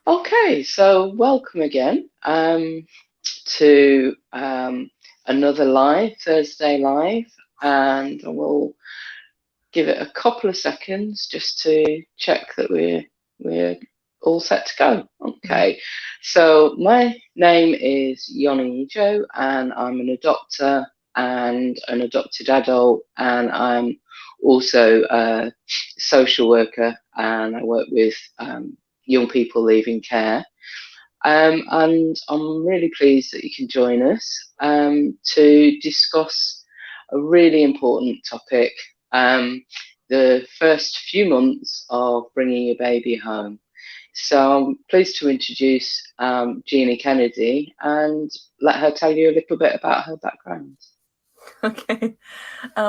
Okay, so welcome again to another live, Thursday live, and we'll give it a couple of seconds just to check that we're all set to go. Okay, so my name is Jeanie Kennedy, and I'm an adopter and an adopted adult, and I'm also a social worker, and I work with young people leaving care. And I'm really pleased that you can join us to discuss a really important topic, the first few months of bringing a baby home. So I'm pleased to introduce Jeanie Kennedy and let her tell you a little bit about her background. Okay.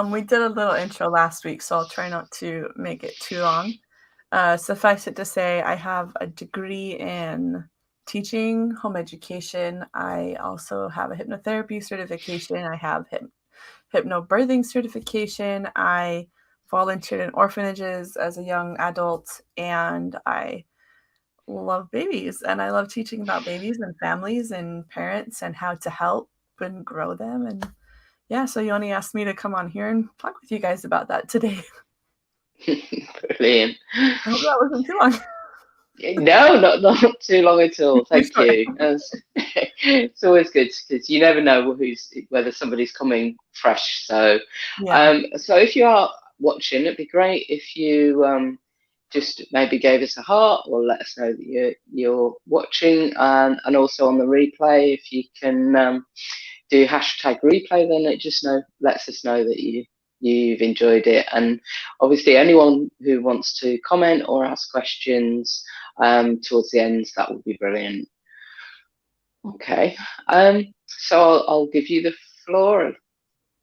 We did a little intro last week, so I'll try not to make it too long. Suffice it to say, I have a degree in teaching, home education. I also have a hypnotherapy certification. I have hypnobirthing certification. I volunteered in orphanages as a young adult, and I love babies. And I love teaching about babies and families and parents and how to help and grow them. And yeah, so Yoni asked me to come on here and talk with you guys about that today. Brilliant. I hope that wasn't too long. No, not too long at all. Too Thank short. you. It's always good because you never know whether somebody's coming fresh. So, Yeah. so if you are watching, it'd be great if you just maybe gave us a heart or let us know that you're watching, and also on the replay, if you can do hashtag replay, then it just lets us know that you've enjoyed it. And obviously, anyone who wants to comment or ask questions towards the end, that would be brilliant. Okay, so I'll give you the floor,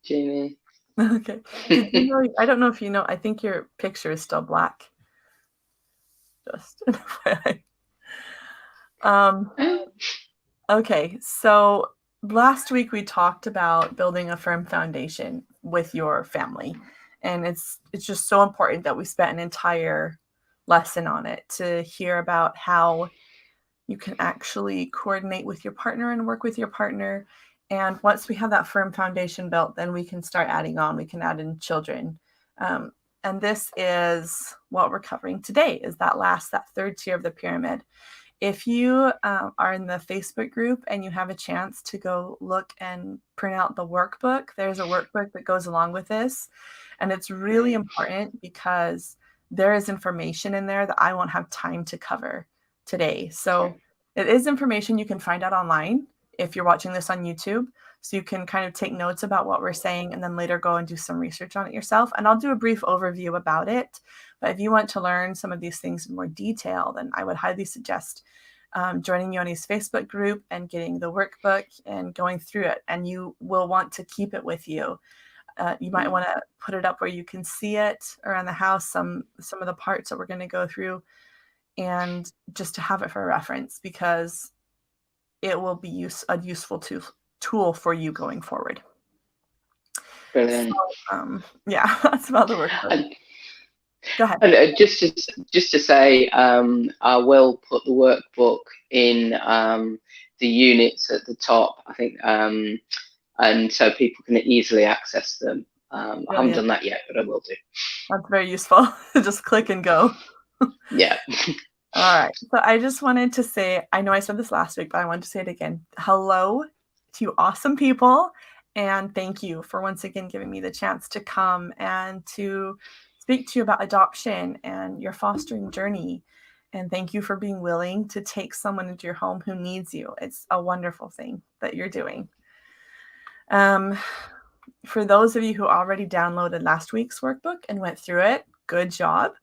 Jeanie. Okay. Did you know? I don't know if you know. I think your picture is still black. Just an FYI. Okay. So last week we talked about building a firm foundation with your family, and it's just so important that we spent an entire lesson on it to hear about how you can actually coordinate with your partner and work with your partner. And once we have that firm foundation built, then we can start adding on. We can add in children. And this is what we're covering today, is that third tier of the pyramid. If you are in the Facebook group and you have a chance to go look and print out the workbook, there's a workbook that goes along with this. And it's really important because there is information in there that I won't have time to cover today. So it is information you can find out online if you're watching this on YouTube. So you can kind of take notes about what we're saying and then later go and do some research on it yourself. And I'll do a brief overview about it. But if you want to learn some of these things in more detail, then I would highly suggest joining Yoni's Facebook group and getting the workbook and going through it. And you will want to keep it with you. You might want to put it up where you can see it around the house, some of the parts that we're going to go through, and just to have it for reference, because it will be a useful tool for you going forward. Brilliant. So, yeah, that's about the workbook. And, Go ahead. and just to say, I will put the workbook in the units at the top, I think, and so people can easily access them. I haven't done that yet, but I will do. That's very useful. Just click and go. Yeah. All right. So I just wanted to say, I know I said this last week, but I wanted to say it again. Hello to you awesome people. And thank you for once again giving me the chance to come and to speak to you about adoption and your fostering journey. And thank you for being willing to take someone into your home who needs you. It's a wonderful thing that you're doing. For those of you who already downloaded last week's workbook and went through it, good job.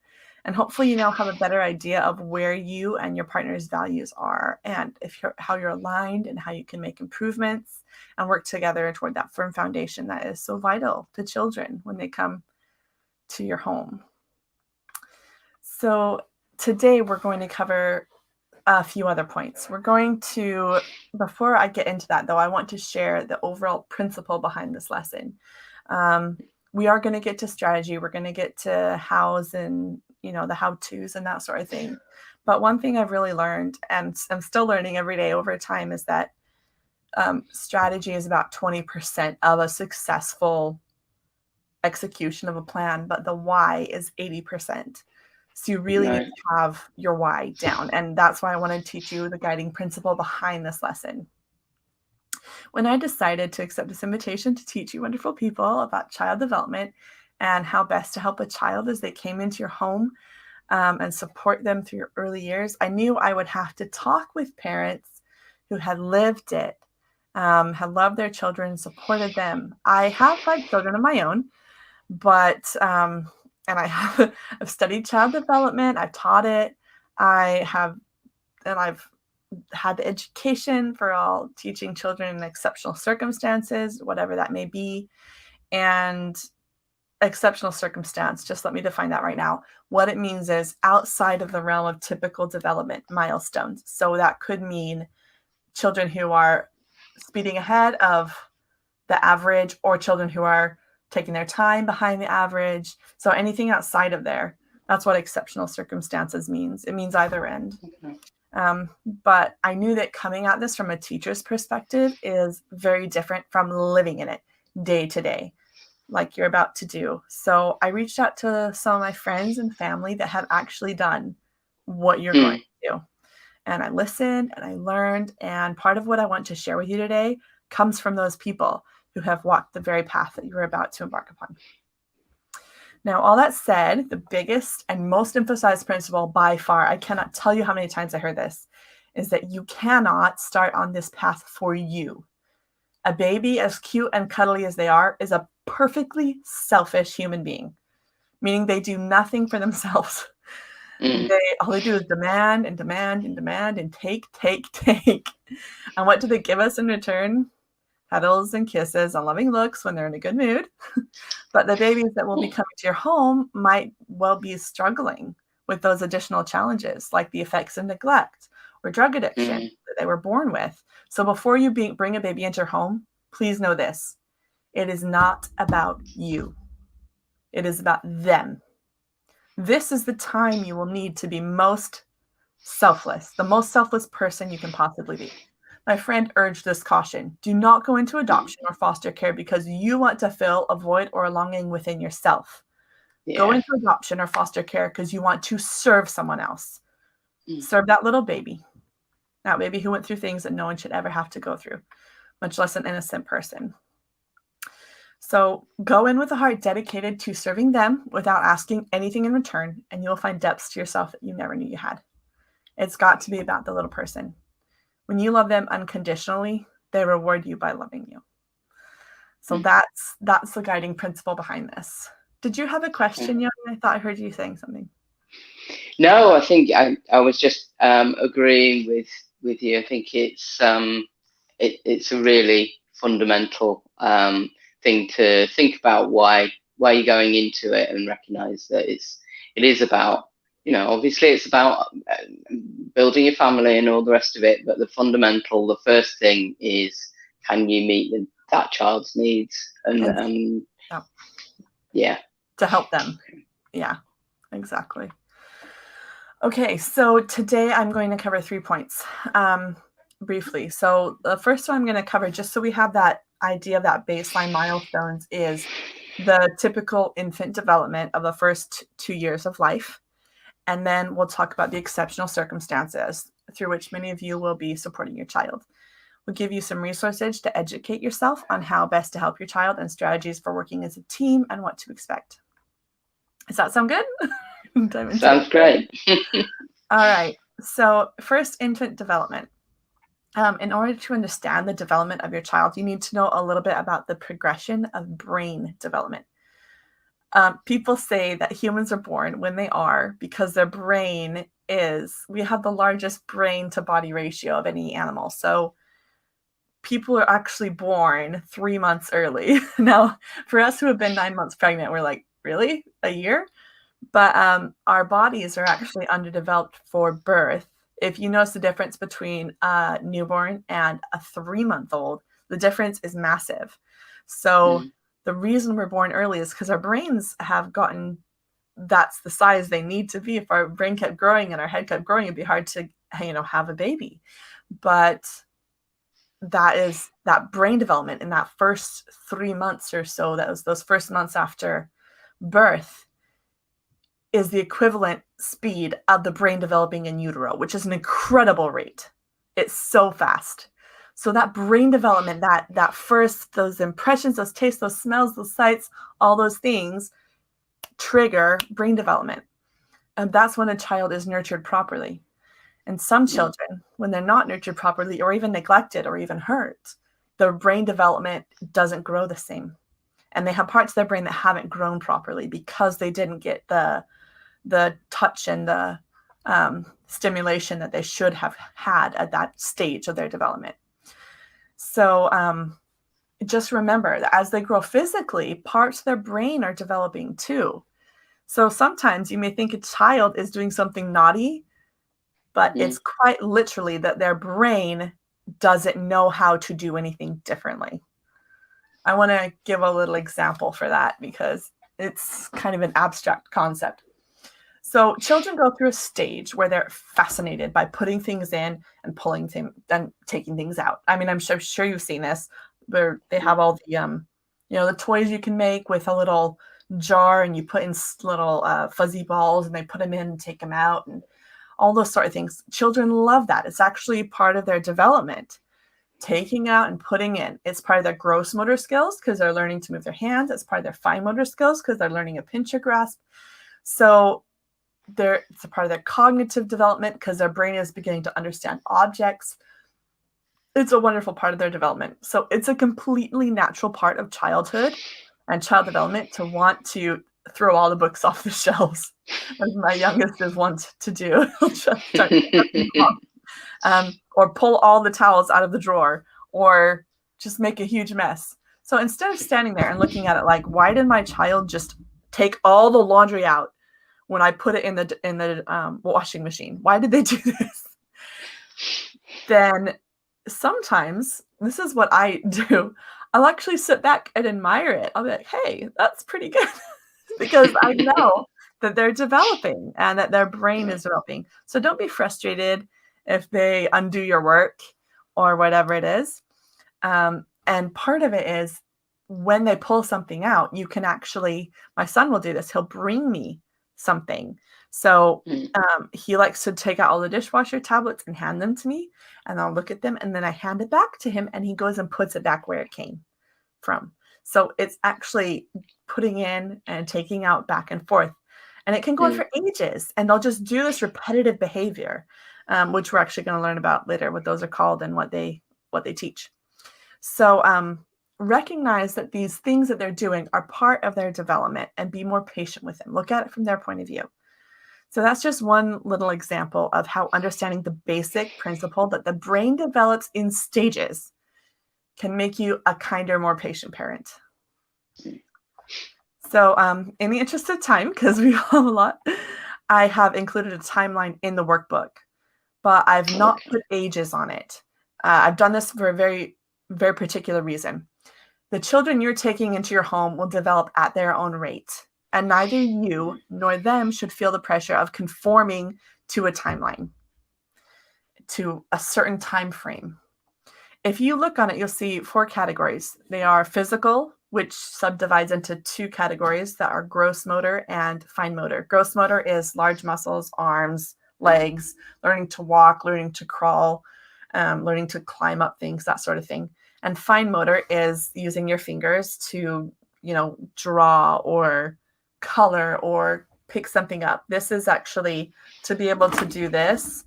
And hopefully you now have a better idea of where you and your partner's values are, and how you're aligned and how you can make improvements and work together toward that firm foundation that is so vital to children when they come to your home. So today we're going to cover a few other points. Before I get into that though, I want to share the overall principle behind this lesson. we are going to get to strategy. We're going to get to hows and, the how-tos and that sort of thing. But one thing I've really learned, and I'm still learning every day over time, is that strategy is about 20% of a successful execution of a plan, but the why is 80%. So you really need to have your why down. And that's why I want to teach you the guiding principle behind this lesson. When I decided to accept this invitation to teach you wonderful people about child development and how best to help a child as they came into your home and support them through your early years, I knew I would have to talk with parents who had lived it, had loved their children, supported them. I have 5 children of my own, but and I've studied child development. I've taught it. I've had the education for all teaching children in exceptional circumstances, whatever that may be. And exceptional circumstance, just let me define that right now. What it means is outside of the realm of typical development milestones. So that could mean children who are speeding ahead of the average, or children who are taking their time behind the average. So anything outside of there, that's what exceptional circumstances means. It means either end. Okay. But I knew that coming at this from a teacher's perspective is very different from living in it day to day, like you're about to do. So I reached out to some of my friends and family that have actually done what you're going to do. And I listened and I learned. And part of what I want to share with you today comes from those people who have walked the very path that you're about to embark upon. Now, all that said, the biggest and most emphasized principle by far, I cannot tell you how many times I heard this, is that you cannot start on this path for you. A baby, as cute and cuddly as they are, is a perfectly selfish human being, meaning they do nothing for themselves. All they do is demand and demand and demand and take. And what do they give us in return? Cuddles and kisses and loving looks when they're in a good mood. But the babies that will be coming to your home might well be struggling with those additional challenges, like the effects of neglect or drug addiction that they were born with. So before you bring a baby into your home, please know this. It is not about you. It is about them. This is the time you will need to be most selfless, the most selfless person you can possibly be. My friend urged this caution. Do not go into adoption or foster care because you want to fill a void or a longing within yourself. Yeah. Go into adoption or foster care because you want to serve someone else. Serve that little baby. That baby who went through things that no one should ever have to go through, much less an innocent person. So go in with a heart dedicated to serving them without asking anything in return, and you'll find depths to yourself that you never knew you had. It's got to be about the little person. When you love them unconditionally, they reward you by loving you. So that's the guiding principle behind this. Did you have a question, Young? I thought I heard you saying something. No, I think I was just agreeing with you. I think it's a really fundamental thing to think about why you're going into it, and recognize that it is about, obviously it's about building your family and all the rest of it, but the first thing is, can you meet that child's needs and to help them. Yeah, exactly. Okay, so today I'm going to cover 3 points briefly. So the first one I'm going to cover, just so we have that idea of that baseline milestones, is the typical infant development of the first 2 years of life. And then we'll talk about the exceptional circumstances through which many of you will be supporting your child. We'll give you some resources to educate yourself on how best to help your child and strategies for working as a team and what to expect. Does that sound good? Sounds great. All right. So first, infant development. In order to understand the development of your child, you need to know a little bit about the progression of brain development. People say that humans are born when they are because their brain we have the largest brain to body ratio of any animal. So people are actually born 3 months early. Now, for us who have been 9 months pregnant, we're like, really? A year? But our bodies are actually underdeveloped for birth. If you notice the difference between a newborn and a 3-month-old, the difference is massive. So The reason we're born early is because our brains have gotten, that's the size they need to be. If our brain kept growing and our head kept growing, it'd be hard to, have a baby. But that brain development in that first 3 months or so, that was those first months after birth, is the equivalent speed of the brain developing in utero, which is an incredible rate. It's so fast. So that brain development, that first, those impressions, those tastes, those smells, those sights, all those things trigger brain development. And that's when a child is nurtured properly. And some children, when they're not nurtured properly or even neglected or even hurt, their brain development doesn't grow the same. And they have parts of their brain that haven't grown properly because they didn't get the touch and the stimulation that they should have had at that stage of their development. So just remember that as they grow physically, parts of their brain are developing too. So sometimes you may think a child is doing something naughty, but it's quite literally that their brain doesn't know how to do anything differently. I want to give a little example for that because it's kind of an abstract concept. So children go through a stage where they're fascinated by putting things in and pulling things and taking things out. I mean, I'm sure you've seen this where they have all the, the toys you can make with a little jar and you put in little fuzzy balls and they put them in and take them out and all those sort of things. Children love that. It's actually part of their development. Taking out and putting in. It's part of their gross motor skills because they're learning to move their hands. It's part of their fine motor skills because they're learning a pincer grasp. So it's a part of their cognitive development because their brain is beginning to understand objects. It's a wonderful part of their development. So it's a completely natural part of childhood and child development to want to throw all the books off the shelves, as my youngest is wont to do. Or pull all the towels out of the drawer, or just make a huge mess. So instead of standing there and looking at it like, why did my child just take all the laundry out when I put it in the washing machine? Why did they do this? Then sometimes, this is what I do, I'll actually sit back and admire it. I'll be like, hey, that's pretty good. Because I know that they're developing and that their brain is developing. So don't be frustrated if they undo your work or whatever it is. And part of it is when they pull something out, you can actually, my son will do this. He'll bring me something. So he likes to take out all the dishwasher tablets and hand them to me. And I'll look at them and then I hand it back to him and he goes and puts it back where it came from. So it's actually putting in and taking out back and forth. And it can go on for ages. And they'll just do this repetitive behavior, which we're actually going to learn about later, what those are called and what they teach. So recognize that these things that they're doing are part of their development and be more patient with them. Look at it from their point of view. So that's just one little example of how understanding the basic principle that the brain develops in stages can make you a kinder, more patient parent. So in the interest of time, because we have a lot, I have included a timeline in the workbook, but I've not put ages on it. I've done this for a very, very particular reason. The children you're taking into your home will develop at their own rate, and neither you nor them should feel the pressure of conforming to a timeline, to a certain time frame. If you look on it, you'll see 4 categories. They are physical, which subdivides into 2 categories that are gross motor and fine motor. Gross motor is large muscles, arms, legs, learning to walk, learning to crawl, learning to climb up things, that sort of thing. And fine motor is using your fingers to, draw or color or pick something up. This is actually, to be able to do this,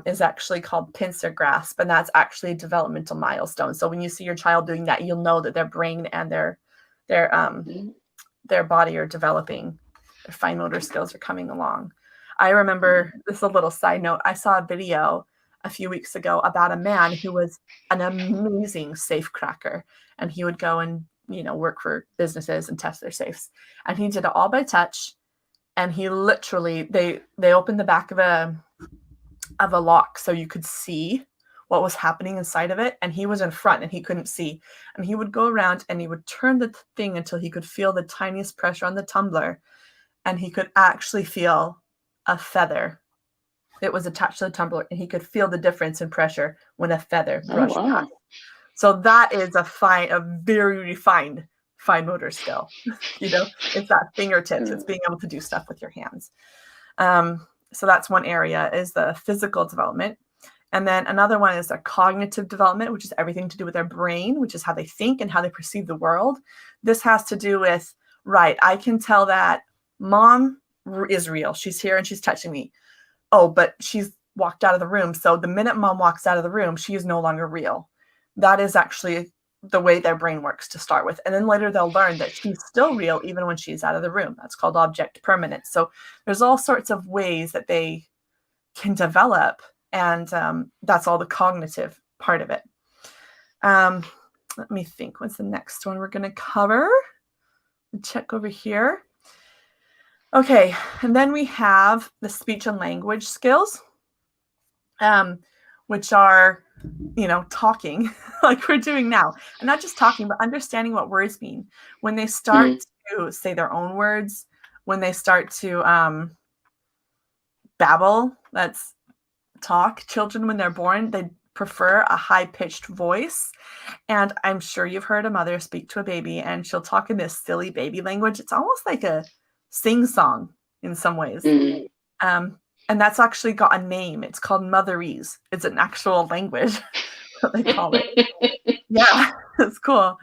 is actually called Pincer Grasp, and that's actually a developmental milestone. So when you see your child doing that, you'll know that their brain and their body are developing. Their fine motor skills are coming along. I remember, this is a little side note, I saw a video a few weeks ago about a man who was an amazing safe cracker, and he would go and work for businesses and test their safes, and he did it all by touch. And he literally, they opened the back of a lock so you could see what was happening inside of it. And he was in front and he couldn't see. And he would go around and he would turn the thing until he could feel the tiniest pressure on the tumbler. And he could actually feel a feather. It was attached to the tumbler, and he could feel the difference in pressure when a feather brushed past. So that is a very refined fine motor skill. It's that fingertips. It's being able to do stuff with your hands. So that's one area, is the physical development. And then another one is their cognitive development, which is everything to do with their brain, which is how they think and how they perceive the world. This has to do with, right, I can tell that mom is real. She's here and she's touching me. Oh, but she's walked out of the room. So the minute mom walks out of the room, she is no longer real. That is actually the way their brain works to start with. And then later they'll learn that she's still real even when she's out of the room. That's called object permanence. So there's all sorts of ways that they can develop. And that's all the cognitive part of it. Let me think. What's the next one we're going to cover? Check over here. Okay, and then we have the speech and language skills, which are, talking like we're doing now. And not just talking, but understanding what words mean. When they start to say their own words, when they start to babble, that's talk. Children, when they're born, they prefer a high-pitched voice. And I'm sure you've heard a mother speak to a baby and she'll talk in this silly baby language. It's almost like a sing-song in some ways. And that's actually got a name. It's called motherese. It's an actual language, what they call it. Yeah, it's cool.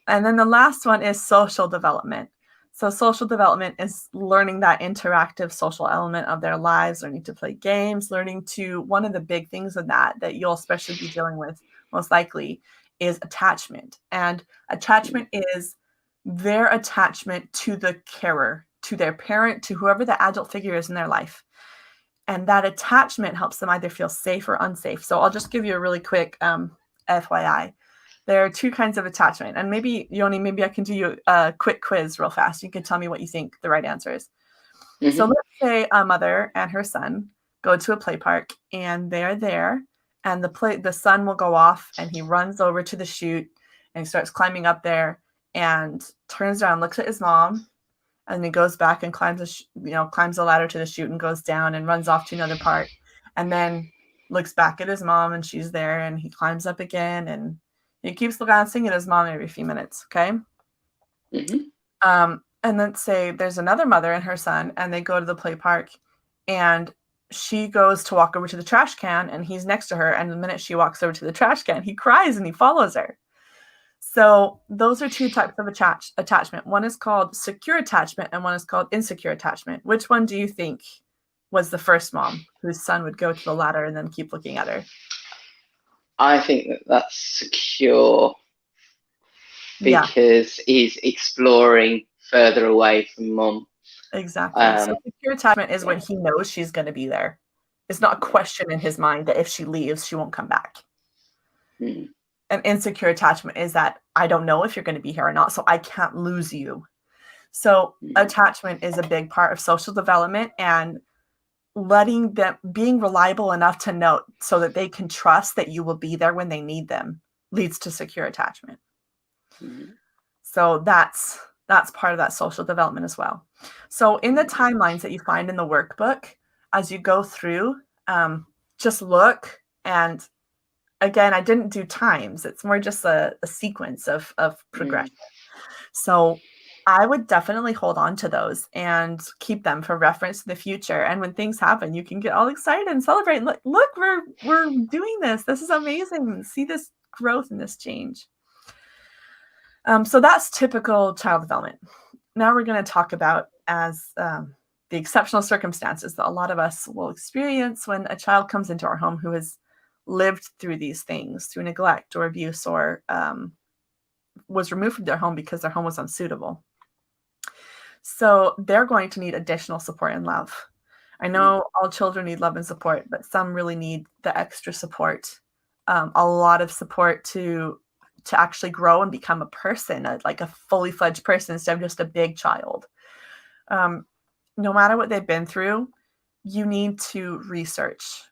And then the last one is social development. So social development is learning that interactive social element of their lives, learning to play games, one of the big things of that you'll especially be dealing with most likely is attachment. And attachment is their attachment to the carer, to their parent, to whoever the adult figure is in their life. And that attachment helps them either feel safe or unsafe. So I'll just give you a really quick FYI. There are two kinds of attachment. And maybe, Yoni, maybe I can do you a quick quiz real fast. You can tell me what you think the right answer is. So let's say a mother and her son go to a play park and they're there, and the son will go off and he runs over to the chute and he starts climbing up there and turns around, looks at his mom, and he goes back and climbs the ladder to the chute and goes down and runs off to another part, and then looks back at his mom and she's there, and he climbs up again and he keeps glancing at his mom every few minutes. Okay. And let's say there's another mother and her son, and they go to the play park, and she goes to walk over to the trash can, and he's next to her. And the minute she walks over to the trash can, he cries and he follows her. So those are two types of attachment. One is called secure attachment and one is called insecure attachment. Which one do you think was the first mom whose son would go to the ladder and then keep looking at her? I think that's secure because he's exploring further away from mum. Exactly. So secure attachment is when he knows she's going to be there. It's not a question in his mind that if she leaves, she won't come back. And insecure attachment is that I don't know if you're going to be here or not, so I can't lose you. So attachment is a big part of social development, and letting them, being reliable enough to know so that they can trust that you will be there when they need them, leads to secure attachment. So that's part of that social development as well. So in the timelines that you find in the workbook, as you go through, just look. And again, I didn't do times. It's more just a sequence of progression. So I would definitely hold on to those and keep them for reference in the future. And when things happen, you can get all excited and celebrate. Look, we're doing this. This is amazing. See this growth and this change. So that's typical child development. Now we're going to talk about as the exceptional circumstances that a lot of us will experience when a child comes into our home who has lived through these things, through neglect or abuse, or was removed from their home because their home was unsuitable. So they're going to need additional support and love. I know all children need love and support, but some really need the extra support, a lot of support to actually grow and become a person, like a fully fledged person instead of just a big child. No matter what they've been through, you need to research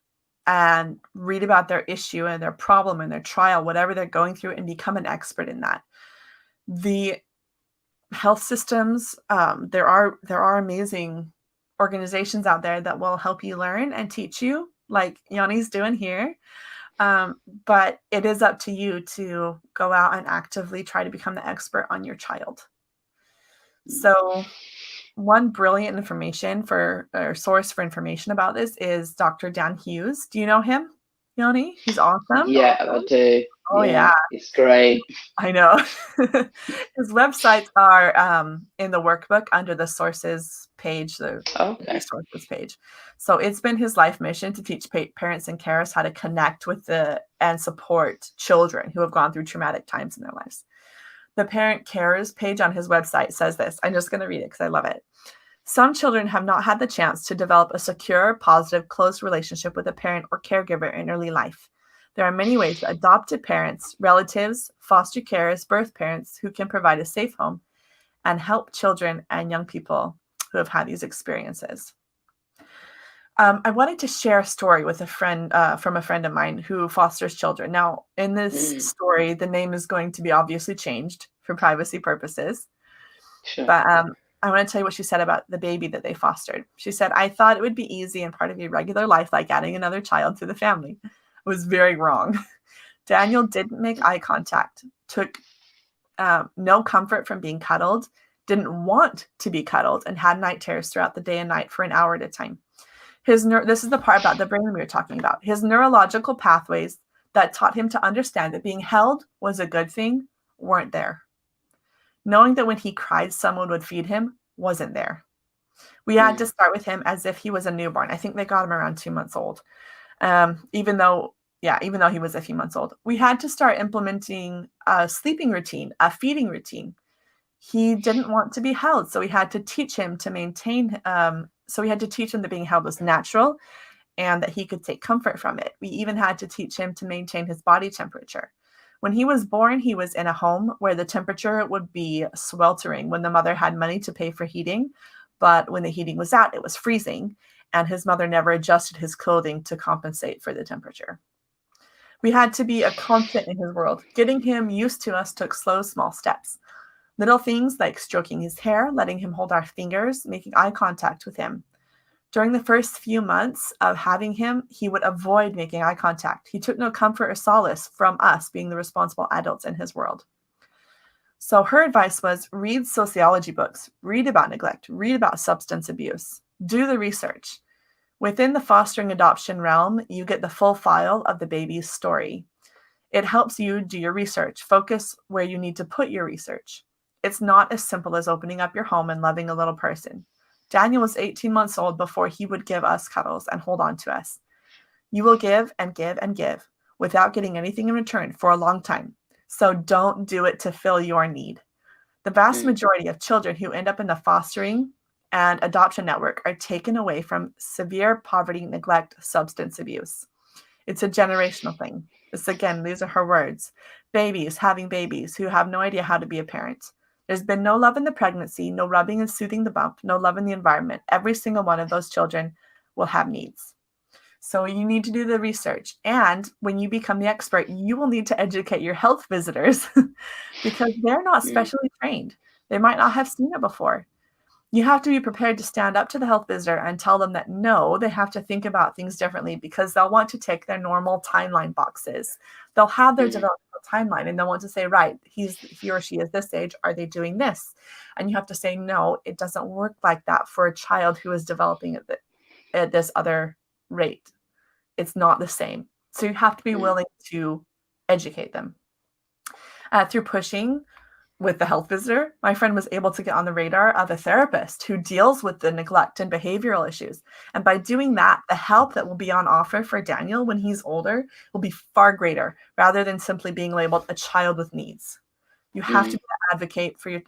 and read about their issue and their problem and their trial, whatever they're going through, and become an expert in that. The health systems, there are amazing organizations out there that will help you learn and teach you, like Jeanie's doing here. But it is up to you to go out and actively try to become the expert on your child. So one brilliant source for information about this is Dr. Dan Hughes. Do you know him, Jeanie? He's awesome. Yeah, I do. Oh yeah, it's great. I know. His websites are in the workbook under the sources page, the resources page. So it's been his life mission to teach parents and carers how to connect with and support children who have gone through traumatic times in their lives. The parent carers page on his website says this. I'm just going to read it because I love it. Some children have not had the chance to develop a secure, positive, close relationship with a parent or caregiver in early life. There are many ways that adopted parents, relatives, foster carers, birth parents who can provide a safe home and help children and young people who have had these experiences. I wanted to share a story with a friend from a friend of mine who fosters children. Now, in this story, the name is going to be obviously changed for privacy purposes. Sure. But I want to tell you what she said about the baby that they fostered. She said, "I thought it would be easy and part of your regular life, like adding another child to the family." I was very wrong. Daniel didn't make eye contact, took no comfort from being cuddled, didn't want to be cuddled, and had night terrors throughout the day and night for an hour at a time. This is the part about the brain we were talking about. His neurological pathways that taught him to understand that being held was a good thing weren't there. Knowing that when he cried, someone would feed him wasn't there. We had to start with him as if he was a newborn. I think they got him around 2 months old. Even though he was a few months old. We had to start implementing a sleeping routine, a feeding routine. He didn't want to be held, so we had to teach him to maintain so we had to teach him that being held was natural and that he could take comfort from it. We even had to teach him to maintain his body temperature. When he was born, he was in a home where the temperature would be sweltering when the mother had money to pay for heating, but when the heating was out, it was freezing, and his mother never adjusted his clothing to compensate for the temperature. We had to be a constant in his world. Getting him used to us took slow, small steps. Little things like stroking his hair, letting him hold our fingers, making eye contact with him. During the first few months of having him, he would avoid making eye contact. He took no comfort or solace from us being the responsible adults in his world. So her advice was read sociology books, read about neglect, read about substance abuse, do the research. Within the fostering adoption realm, you get the full file of the baby's story. It helps you do your research, focus where you need to put your research. It's not as simple as opening up your home and loving a little person. Daniel was 18 months old before he would give us cuddles and hold on to us. You will give and give and give without getting anything in return for a long time. So don't do it to fill your need. The vast majority of children who end up in the fostering and adoption network are taken away from severe poverty, neglect, substance abuse. It's a generational thing. These are her words. Babies having babies who have no idea how to be a parent. There's been no love in the pregnancy, no rubbing and soothing the bump, no love in the environment. Every single one of those children will have needs. So you need to do the research. And when you become the expert, you will need to educate your health visitors because they're not specially trained. They might not have seen it before. You have to be prepared to stand up to the health visitor and tell them that no, they have to think about things differently because they'll want to take their normal timeline boxes. They'll have their developmental timeline and they'll want to say, right, he or she is this age. Are they doing this? And you have to say, no, it doesn't work like that for a child who is developing at this other rate. It's not the same. So you have to be willing to educate them. Through pushing with the health visitor, my friend was able to get on the radar of a therapist who deals with the neglect and behavioral issues. And by doing that, the help that will be on offer for Daniel when he's older will be far greater rather than simply being labeled a child with needs. You have to be an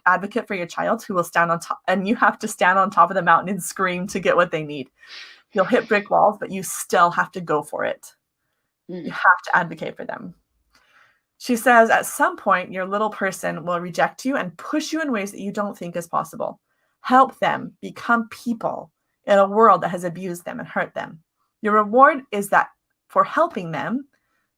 advocate for your child who will stand on top, and you have to stand on top of the mountain and scream to get what they need. You'll hit brick walls, but you still have to go for it. You have to advocate for them. She says, at some point, your little person will reject you and push you in ways that you don't think is possible. Help them become people in a world that has abused them and hurt them. Your reward is that for helping them,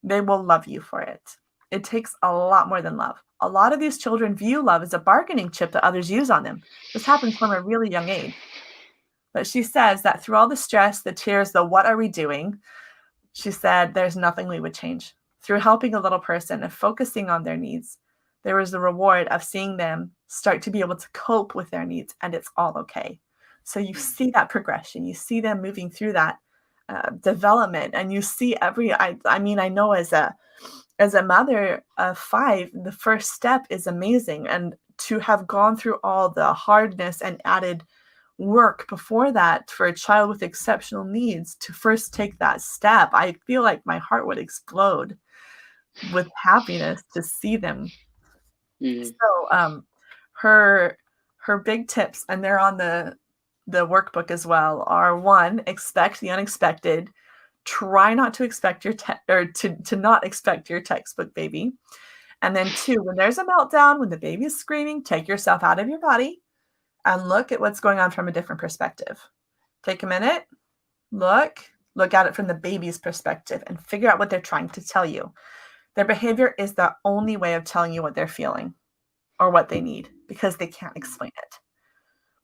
they will love you for it. It takes a lot more than love. A lot of these children view love as a bargaining chip that others use on them. This happens from a really young age. But she says that through all the stress, the tears, the what are we doing, she said there's nothing we would change. Through helping a little person and focusing on their needs, there was the reward of seeing them start to be able to cope with their needs, and it's all okay. So you see that progression. You see them moving through that development, and you see I mean, I know as a mother of 5, the first step is amazing. And to have gone through all the hardness and added work before that for a child with exceptional needs to first take that step, I feel like my heart would explode with happiness to see them. So her big tips, and they're on the workbook as well, are 1, expect the unexpected. Try not to expect your to not expect your textbook baby. And then 2, when there's a meltdown, when the baby is screaming, take yourself out of your body and look at what's going on from a different perspective. Take a minute, look at it from the baby's perspective and figure out what they're trying to tell you. Their behavior is the only way of telling you what they're feeling or what they need, because they can't explain it.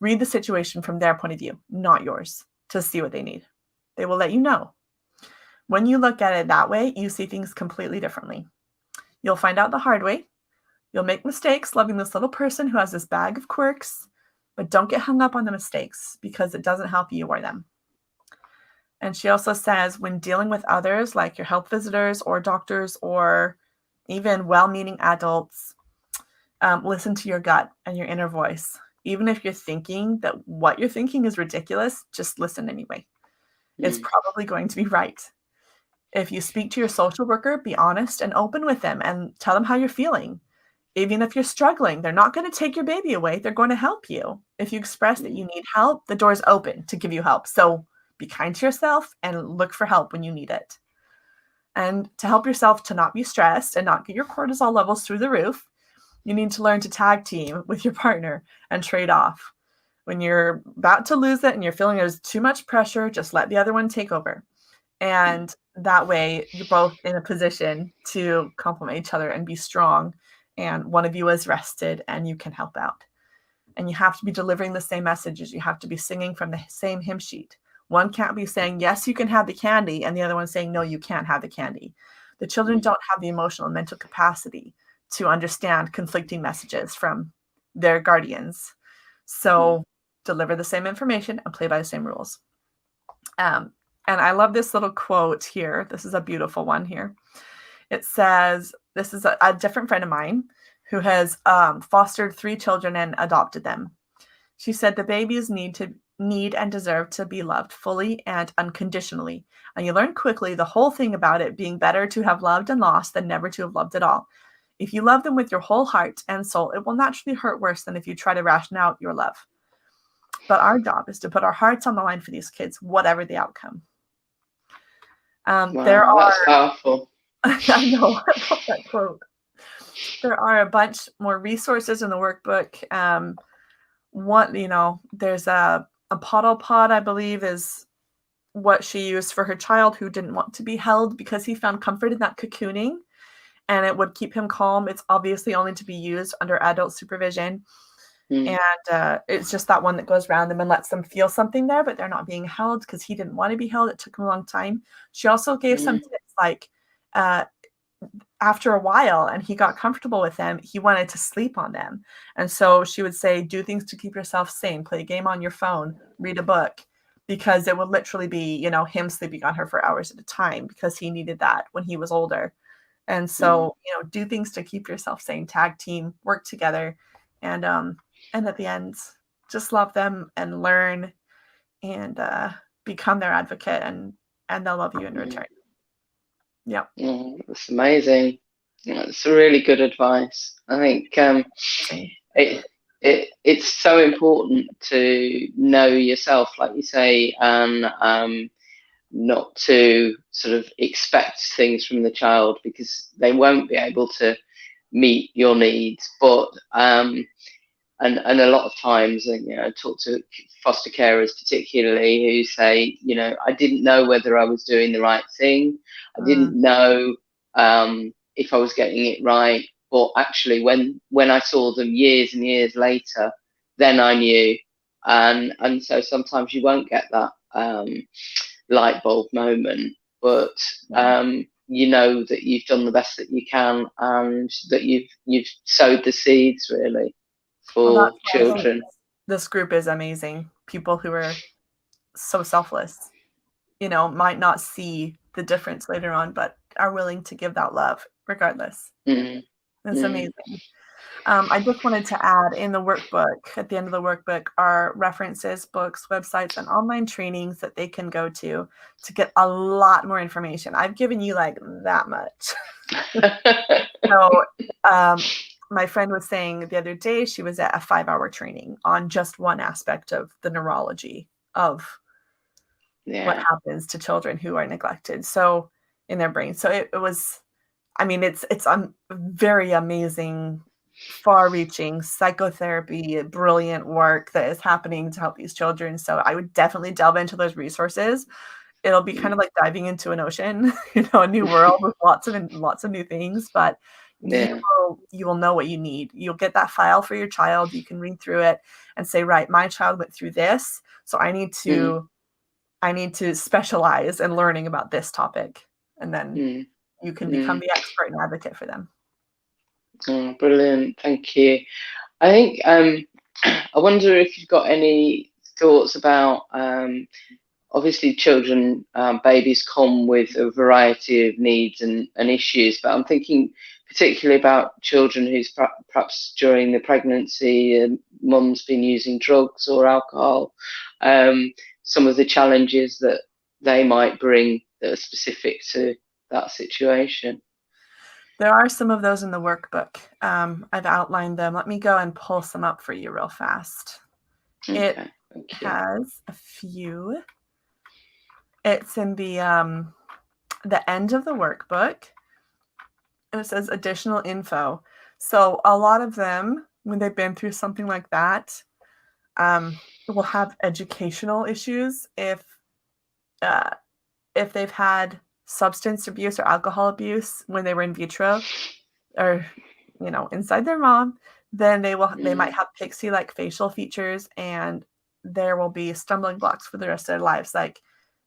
Read the situation from their point of view, not yours, to see what they need. They will let you know. When you look at it that way, you see things completely differently. You'll find out the hard way. You'll make mistakes loving this little person who has this bag of quirks, but don't get hung up on the mistakes because it doesn't help you or them. And she also says, when dealing with others, like your health visitors or doctors or even well-meaning adults, listen to your gut and your inner voice. Even if you're thinking that what you're thinking is ridiculous, just listen anyway. It's probably going to be right. If you speak to your social worker, be honest and open with them and tell them how you're feeling. Even if you're struggling, they're not going to take your baby away. They're going to help you. If you express that you need help, the door's open to give you help. So be kind to yourself and look for help when you need it. And to help yourself to not be stressed and not get your cortisol levels through the roof, you need to learn to tag team with your partner and trade off. When you're about to lose it and you're feeling there's too much pressure, just let the other one take over. And that way you're both in a position to complement each other and be strong. And one of you is rested and you can help out. And you have to be delivering the same messages. You have to be singing from the same hymn sheet. One can't be saying, yes, you can have the candy, and the other one saying, no, you can't have the candy. The children don't have the emotional and mental capacity to understand conflicting messages from their guardians. So deliver the same information and play by the same rules. And I love this little quote here. This is a beautiful one here. It says, this is a different friend of mine who has fostered 3 children and adopted them. She said, the babies need and deserve to be loved fully and unconditionally. And you learn quickly the whole thing about it being better to have loved and lost than never to have loved at all. If you love them with your whole heart and soul, it will naturally hurt worse than if you try to ration out your love. But our job is to put our hearts on the line for these kids, whatever the outcome. Wow, that's powerful. I know, I love that quote. There are a bunch more resources in the workbook. There's a Poddle Pod, I believe, is what she used for her child who didn't want to be held because he found comfort in that cocooning and it would keep him calm. It's obviously only to be used under adult supervision. And it's just that one that goes around them and lets them feel something there, but they're not being held because he didn't want to be held. It took him a long time. She also gave some tips like after a while and he got comfortable with them, he wanted to sleep on them. And so she would say, do things to keep yourself sane, play a game on your phone, read a book, because it would literally be, him sleeping on her for hours at a time because he needed that when he was older. And so, do things to keep yourself sane, tag team, work together. And at the end, just love them and learn and become their advocate and they'll love you in return. Yeah. That's amazing. It's really good advice. I think it's so important to know yourself, like you say, and not to sort of expect things from the child because they won't be able to meet your needs. But and a lot of times, I talk to foster carers particularly who say, I didn't know whether I was doing the right thing. I didn't know if I was getting it right. But actually, when I saw them years and years later, then I knew. And so sometimes you won't get that light bulb moment, but you know that you've done the best that you can, and that you've sowed the seeds really for children. This group is amazing. People who are so selfless, might not see the difference later on, but are willing to give that love regardless. It's amazing. I just wanted to add in the workbook, at the end of the workbook, are references, books, websites, and online trainings that they can go to get a lot more information. I've given you like that much. So my friend was saying the other day she was at a 5-hour training on just one aspect of the neurology of what happens to children who are neglected. So in their brain. So it was, it's very amazing, far-reaching psychotherapy, brilliant work that is happening to help these children. So I would definitely delve into those resources. It'll be kind of like diving into an ocean, a new world with lots of new things, but you will know what you need. You'll get that file for your child. You can read through it and say, right, my child went through this, so I need to specialize in learning about this topic, and then you can become the expert and advocate for them. Oh, brilliant. Thank you. I think I wonder if you've got any thoughts about obviously children, babies come with a variety of needs and issues, but I'm thinking particularly about children who's perhaps during the pregnancy, mum's been using drugs or alcohol, some of the challenges that they might bring that are specific to that situation. There are some of those in the workbook. I've outlined them. Let me go and pull some up for you real fast. Okay, it has a few. It's in the end of the workbook. And it says additional info. So a lot of them, when they've been through something like that, will have educational issues if they've had substance abuse or alcohol abuse when they were in vitro or inside their mom, then they might have pixie-like facial features, and there will be stumbling blocks for the rest of their lives. Like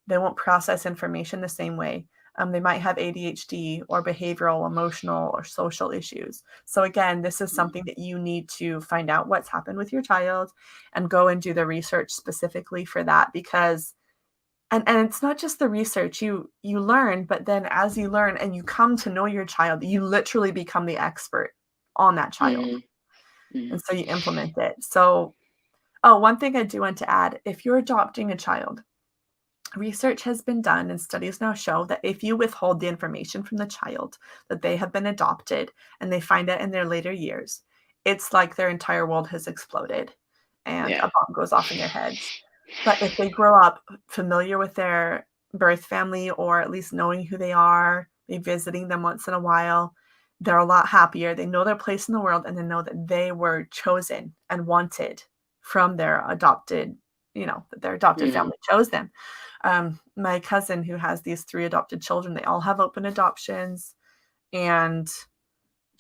they won't process information the same way. They might have ADHD or behavioral, emotional, or social issues. So again, this is something that you need to find out what's happened with your child and go and do the research specifically for that, because and it's not just the research you learn, but then as you learn and you come to know your child, you literally become the expert on that child. And so you implement it. So, one thing I do want to add, if you're adopting a child, research has been done and studies now show that if you withhold the information from the child that they have been adopted and they find it in their later years, it's like their entire world has exploded and a bomb goes off in their heads. But if they grow up familiar with their birth family, or at least knowing who they are, maybe visiting them once in a while, they're a lot happier. They know their place in the world, and they know that they were chosen and wanted from their adopted, that their adopted family chose them. My cousin, who has these 3 adopted children, they all have open adoptions, and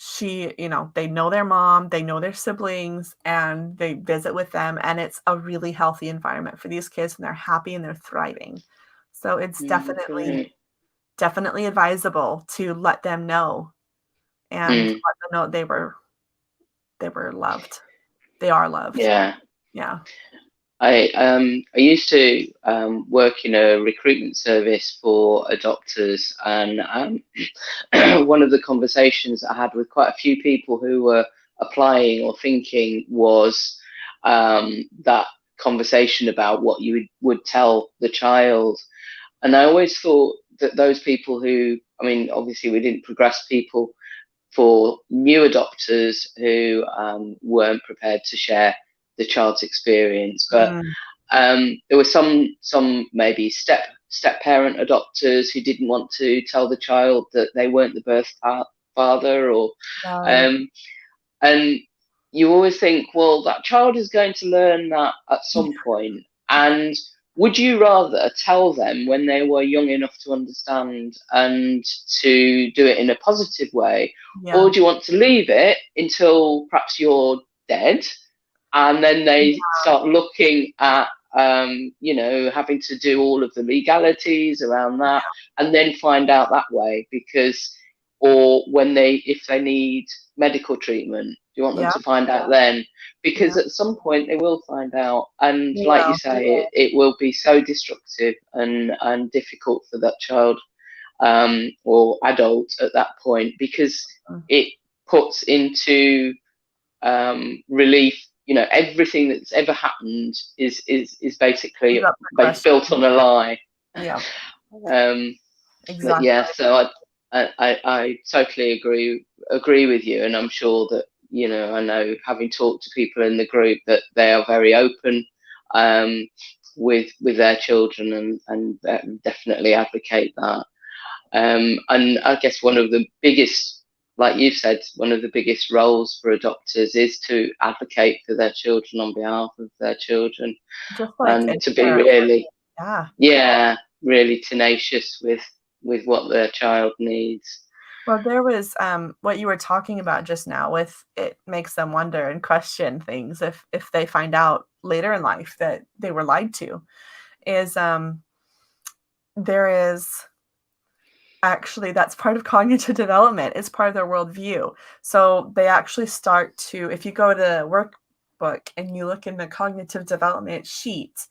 she, they know their mom, they know their siblings, and they visit with them, and it's a really healthy environment for these kids, and they're happy and they're thriving. So it's definitely advisable to let them know and let them know they were loved. They are loved. Yeah. Yeah. I used to work in a recruitment service for adopters, and one of the conversations I had with quite a few people who were applying or thinking was that conversation about what you would tell the child. And I always thought that those people who, obviously we didn't progress people for new adopters who weren't prepared to share the child's experience, but there were some maybe step parent adopters who didn't want to tell the child that they weren't the birth father, or and you always think, well, that child is going to learn that at some point. And would you rather tell them when they were young enough to understand and to do it in a positive way, Yeah. or do you want to leave it until perhaps you're dead, and then they start looking at having to do all of the legalities around that, and then find out that way? Because, or when if they need medical treatment, do you want them Yeah. to find out then? Because Yeah. at some point they will find out, and They like you will. say, it will be so destructive and difficult for that child, or adult at that point, because it puts into relief, everything that's ever happened is basically Is up for question. built on a lie. Yeah. um but Exactly. yeah, so I totally agree with you, and I'm sure that, I know, having talked to people in the group, that they are very open with their children, and definitely advocate that. And I guess one of the biggest, like you've said, one of the biggest roles for adopters is to advocate for their children on behalf of their children, Just like and any to be parent. really, Yeah. yeah, really tenacious with what their child needs. Well, there was what you were talking about just now with it makes them wonder and question things if they find out later in life that they were lied to, is there is actually, that's part of cognitive development. It's part of their worldview. So they actually start to, if you go to the workbook and you look in the cognitive development sheet,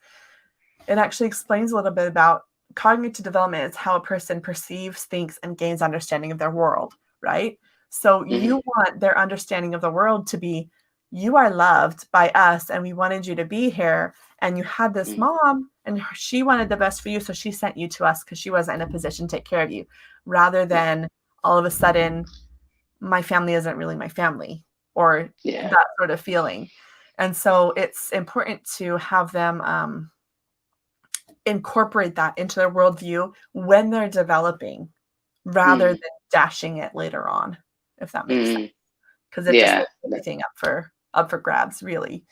it actually explains a little bit about cognitive development. Is how a person perceives, thinks, and gains understanding of their world, right? So you want their understanding of the world to be, you are loved by us and we wanted you to be here, and you had this mom and she wanted the best for you, so she sent you to us because she wasn't in a position to take care of you, rather than all of a sudden my family isn't really my family, or that sort of feeling. And so it's important to have them incorporate that into their worldview when they're developing, rather than dashing it later on, if that makes sense, because it just makes everything up for grabs, really.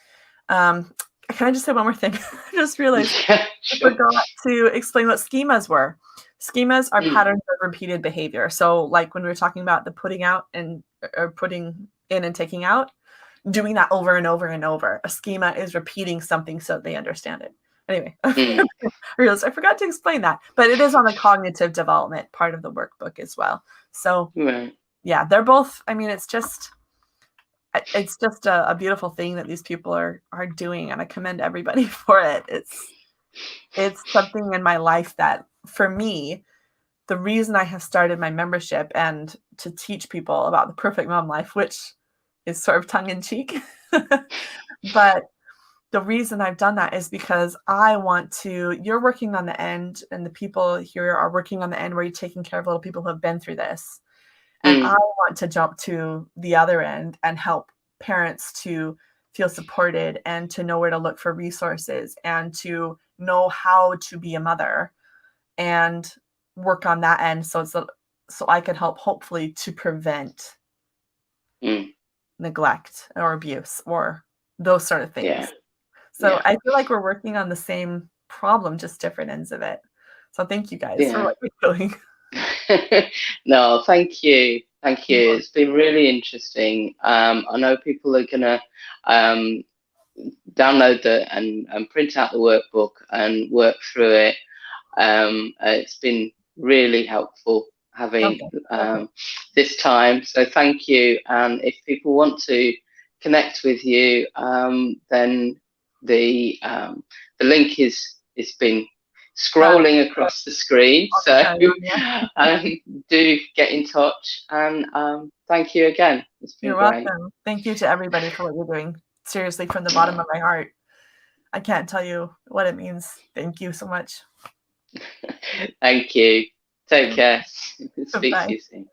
Can I just say one more thing? I just realized I forgot to explain what schemas were. Schemas are patterns of repeated behavior. So like when we were talking about the putting out and or putting in and taking out, doing that over and over and over. A schema is repeating something so they understand it. Anyway, I realized I forgot to explain that, but it is on the cognitive development part of the workbook as well. So yeah, they're both, I mean, it's just a beautiful thing that these people are doing, and I commend everybody for it. It's something in my life that, for me, the reason I have started my membership and to teach people about the perfect mom life, which is sort of tongue in cheek, but the reason I've done that is because I want to, you're working on the end, and the people here are working on the end where you're taking care of little people who have been through this. And I want to jump to the other end and help parents to feel supported and to know where to look for resources and to know how to be a mother and work on that end. So I can help, hopefully, to prevent neglect or abuse or those sort of things. So I feel like we're working on the same problem, just different ends of it. So thank you guys for what you're doing. No, thank you. Thank you. It's been really interesting. I know people are going to download and print out the workbook and work through it. It's been really helpful having this time. So thank you. And if people want to connect with you, then the link is been scrolling across the screen. So do get in touch, and thank you again. It's been great. Welcome. Thank you to everybody for what you're doing. Seriously, from the bottom of my heart. I can't tell you what it means. Thank you so much. Thank you. Take care. Speak to you soon.